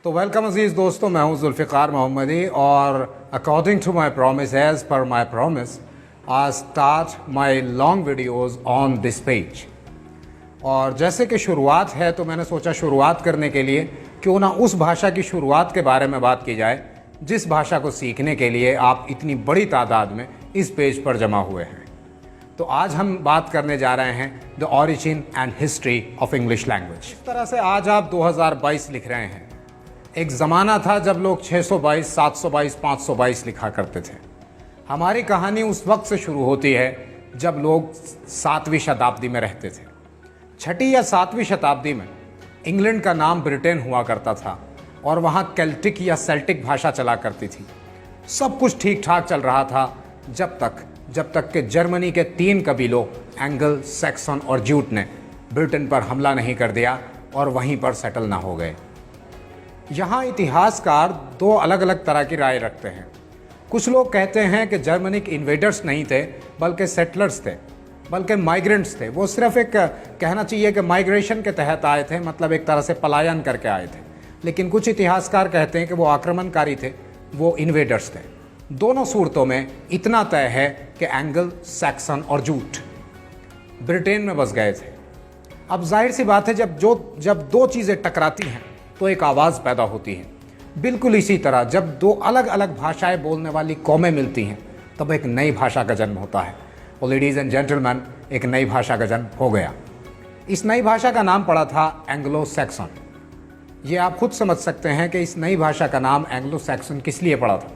तो वेलकम अजीज़ दोस्तों, मैं हूं जुल्फ़िकार मोहम्मदी और according to my promise, as per my promise, I start my long videos on this page. और जैसे कि शुरुआत है तो मैंने सोचा शुरुआत करने के लिए क्यों ना उस भाषा की शुरुआत के बारे में बात की जाए जिस भाषा को सीखने के लिए आप इतनी बड़ी तादाद में इस पेज पर जमा हुए हैं। तो आज हम बात करने जा रहे हैं the origin and history of English language. इस तरह से आज आप 2022 लिख रहे हैं। एक ज़माना था जब लोग 622, 722, 522 लिखा करते थे। हमारी कहानी उस वक्त से शुरू होती है जब लोग 7वीं शताब्दी में रहते थे। 6ठी या 7वीं शताब्दी में इंग्लैंड का नाम ब्रिटेन हुआ करता था और वहाँ केल्टिक या सेल्टिक भाषा चला करती थी। सब कुछ ठीक ठाक चल रहा था जब तक कि जर्मनी के 3 कबीलों एंगल, सैक्सन और जूट ने ब्रिटेन पर हमला नहीं कर दिया और वहीं पर सेटल ना हो गए। यहाँ इतिहासकार 2 अलग अलग तरह की राय रखते हैं। कुछ लोग कहते हैं कि जर्मनिक इन्वेडर्स नहीं थे बल्कि सेटलर्स थे, बल्कि माइग्रेंट्स थे। वो सिर्फ एक कहना चाहिए कि माइग्रेशन के तहत आए थे, मतलब एक तरह से पलायन करके आए थे। लेकिन कुछ इतिहासकार कहते हैं कि वो आक्रमणकारी थे, वो इन्वेडर्स थे। दोनों सूरतों में इतना तय है कि एंगल, सैक्सन और जूट ब्रिटेन में बस गए थे। अब जाहिर सी बात है जब 2 चीज़ें टकराती हैं तो एक आवाज़ पैदा होती है। बिल्कुल इसी तरह जब 2 अलग अलग भाषाएं बोलने वाली कौमें मिलती हैं तब एक नई भाषा का जन्म होता है। और लेडीज़ एंड जेंटलमैन, एक नई भाषा का जन्म हो गया। इस नई भाषा का नाम पड़ा था एंग्लो सैक्सन। ये आप खुद समझ सकते हैं कि इस नई भाषा का नाम एंग्लो सैक्सन किस लिए पड़ा था।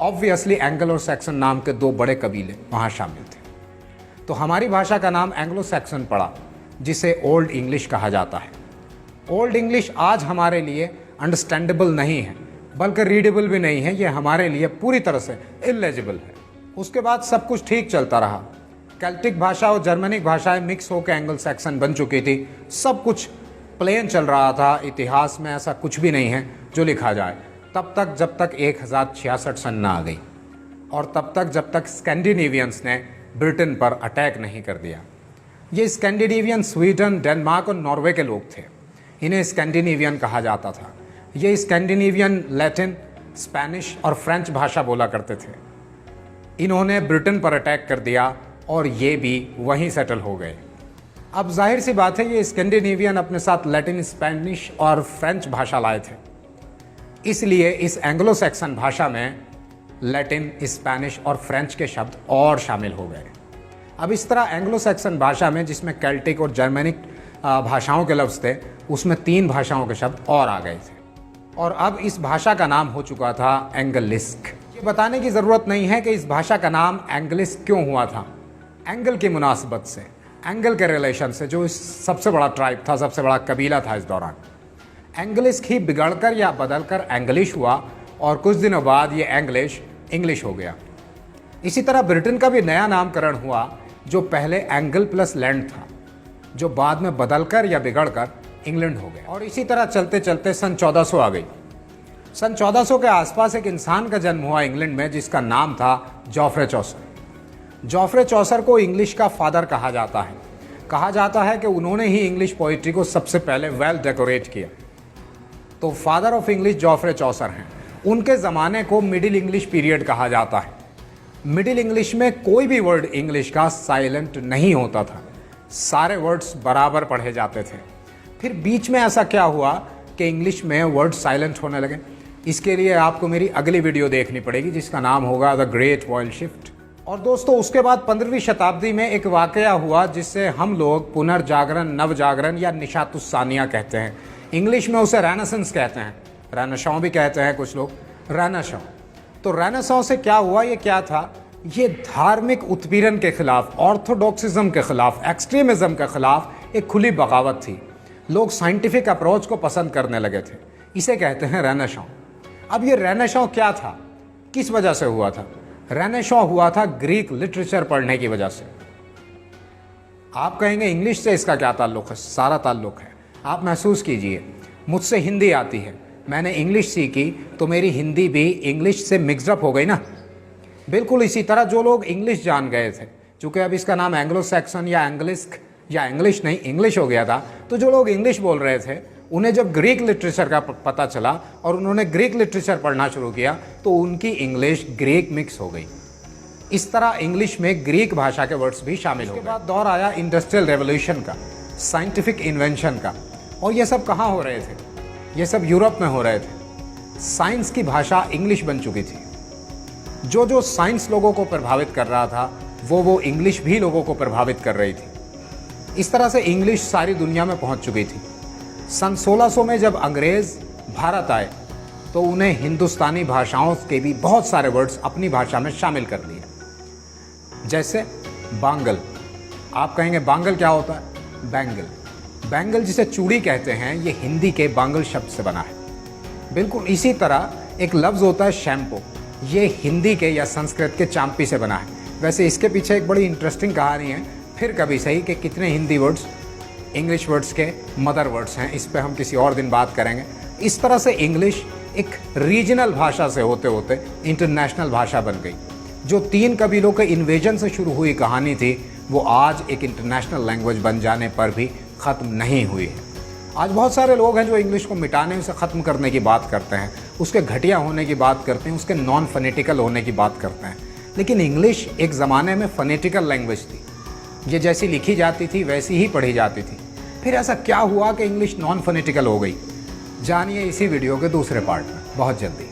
ऑब्वियसली एंगल और सैक्सन नाम के 2 बड़े कबीले वहाँ शामिल थे। तो हमारी भाषा का नाम एंग्लो सैक्सन पड़ा, जिसे ओल्ड इंग्लिश कहा जाता है। ओल्ड इंग्लिश आज हमारे लिए अंडरस्टैंडेबल नहीं है, बल्कि रीडेबल भी नहीं है। ये हमारे लिए पूरी तरह से इलेजिबल है। उसके बाद सब कुछ ठीक चलता रहा। केल्टिक भाषा और जर्मनिक भाषाएं मिक्स होकर एंगल सैक्सन बन चुकी थी। सब कुछ प्लेन चल रहा था। इतिहास में ऐसा कुछ भी नहीं है जो लिखा जाए तब तक जब तक 1066 सन ना आ गई, और तब तक जब तक स्कैंडिनेवियंस ने ब्रिटेन पर अटैक नहीं कर दिया। ये स्कैंडिनेवियन स्वीडन, डेनमार्क और नॉर्वे के लोग थे। इन्हें स्कैंडिनेवियन कहा जाता था। ये स्कैंडिनेवियन लैटिन, स्पेनिश और फ्रेंच भाषा बोला करते थे। इन्होंने ब्रिटेन पर अटैक कर दिया और ये भी वहीं सेटल हो गए। अब जाहिर सी बात है ये स्कैंडिनेवियन अपने साथ लैटिन, स्पेनिश और फ्रेंच भाषा लाए थे। इसलिए इस एंग्लो सैक्सन भाषा में लैटिन, स्पेनिश और फ्रेंच के शब्द और शामिल हो गए। अब इस तरह एंग्लो सैक्सन भाषा में, जिसमें केल्टिक और जर्मनिक भाषाओं के लफ्ज़ थे, उसमें 3 भाषाओं के शब्द और आ गए थे। और अब इस भाषा का नाम हो चुका था एंगलिस्क। ये बताने की ज़रूरत नहीं है कि इस भाषा का नाम एंगलिस्क क्यों हुआ था। एंगल की मुनासबत से, एंगल के रिलेशन से, जो इस सबसे बड़ा ट्राइब था, सबसे बड़ा कबीला था इस दौरान। एंगलिस्क ही बिगड़कर या बदलकर एंग्लिश हुआ और कुछ दिनों बाद ये एंग्लिश इंग्लिश हो गया। इसी तरह ब्रिटेन का भी नया नामकरण हुआ, जो पहले एंगल प्लस लैंड था, जो बाद में बदलकर या बिगड़कर इंग्लैंड हो गया। और इसी तरह चलते चलते सन 1400 आ गई। सन 1400 के आसपास एक इंसान का जन्म हुआ इंग्लैंड में, जिसका नाम था जॉफ्रे चौसर। जॉफ्रे चौसर को इंग्लिश का फादर कहा जाता है। कहा जाता है कि उन्होंने ही इंग्लिश पोइट्री को सबसे पहले वेल डेकोरेट किया। तो फादर ऑफ इंग्लिश जॉफ्रे चौसर हैं। उनके ज़माने को मिडिल इंग्लिश पीरियड कहा जाता है। मिडिल इंग्लिश में कोई भी वर्ड इंग्लिश का साइलेंट नहीं होता था। सारे वर्ड्स बराबर पढ़े जाते थे। फिर बीच में ऐसा क्या हुआ कि इंग्लिश में वर्ड साइलेंट होने लगे। इसके लिए आपको मेरी अगली वीडियो देखनी पड़ेगी, जिसका नाम होगा द ग्रेट वर्ल्ड शिफ्ट। और दोस्तों, उसके बाद 15वीं शताब्दी में एक वाकया हुआ जिससे हम लोग पुनर्जागरण, नवजागरण या निशातुस्सानिया कहते हैं। इंग्लिश में उसे रेनेसेंस कहते हैं, रेनेसां भी कहते हैं कुछ लोग, रेनेसां। तो रेनेसां से क्या हुआ, ये क्या था? ये धार्मिक उत्पीड़न के खिलाफ, ऑर्थोडॉक्सिज्म के खिलाफ, एक्सट्रीमिज्म के खिलाफ एक खुली बगावत थी। लोग साइंटिफिक अप्रोच को पसंद करने लगे थे। इसे कहते हैं रेनेसां। अब ये रेनेसां क्या था, किस वजह से हुआ था? रेनेसां हुआ था ग्रीक लिटरेचर पढ़ने की वजह से। आप कहेंगे इंग्लिश से इसका क्या ताल्लुक़ है? सारा ताल्लुक़ है। आप महसूस कीजिए, मुझसे हिंदी आती है, मैंने इंग्लिश सीखी तो मेरी हिंदी भी इंग्लिश से मिक्सअप हो गई ना। बिल्कुल इसी तरह जो लोग इंग्लिश जान गए थे, चूँकि अब इसका नाम एंग्लो सैक्सन या एंग्लिस्क या इंग्लिश नहीं इंग्लिश हो गया था, तो जो लोग इंग्लिश बोल रहे थे उन्हें जब ग्रीक लिटरेचर का पता चला और उन्होंने ग्रीक लिटरेचर पढ़ना शुरू किया तो उनकी इंग्लिश ग्रीक मिक्स हो गई। इस तरह इंग्लिश में ग्रीक भाषा के वर्ड्स भी शामिल हो गए। उसके बाद दौर आया इंडस्ट्रियल रेवोल्यूशन का, साइंटिफिक इन्वेंशन का, और ये सब कहाँ हो रहे थे? ये सब यूरोप में हो रहे थे। साइंस की भाषा इंग्लिश बन चुकी थी। जो साइंस लोगों को प्रभावित कर रहा था वो इंग्लिश भी लोगों को प्रभावित कर रही थी। इस तरह से इंग्लिश सारी दुनिया में पहुंच चुकी थी। सन 1600 में जब अंग्रेज़ भारत आए तो उन्हें हिंदुस्तानी भाषाओं के भी बहुत सारे वर्ड्स अपनी भाषा में शामिल कर लिए, जैसे बांगल। आप कहेंगे बांगल क्या होता है? बैंगल। बैंगल जिसे चूड़ी कहते हैं, ये हिंदी के बांगल शब्द से बना है। बिल्कुल इसी तरह एक लफ्ज़ होता है शैम्पू, ये हिंदी के या संस्कृत के चांपी से बना है। वैसे इसके पीछे एक बड़ी इंटरेस्टिंग कहानी है, फिर कभी सही, कि कितने हिंदी वर्ड्स इंग्लिश वर्ड्स के मदर वर्ड्स हैं, इस पे हम किसी और दिन बात करेंगे। इस तरह से इंग्लिश एक रीजनल भाषा से होते होते इंटरनेशनल भाषा बन गई। जो 3 कबीलों के इन्वेजन से शुरू हुई कहानी थी वो आज एक इंटरनेशनल लैंग्वेज बन जाने पर भी ख़त्म नहीं हुई है। आज बहुत सारे लोग हैं जो इंग्लिश को मिटाने से ख़त्म करने की बात करते हैं, उसके घटिया होने की बात करते हैं, उसके नॉन फोनेटिकल होने की बात करते हैं। लेकिन इंग्लिश एक ज़माने में फोनेटिकल लैंग्वेज थी। ये जैसी लिखी जाती थी वैसी ही पढ़ी जाती थी। फिर ऐसा क्या हुआ कि इंग्लिश नॉन फोनेटिकल हो गई? जानिए इसी वीडियो के दूसरे पार्ट में बहुत जल्दी।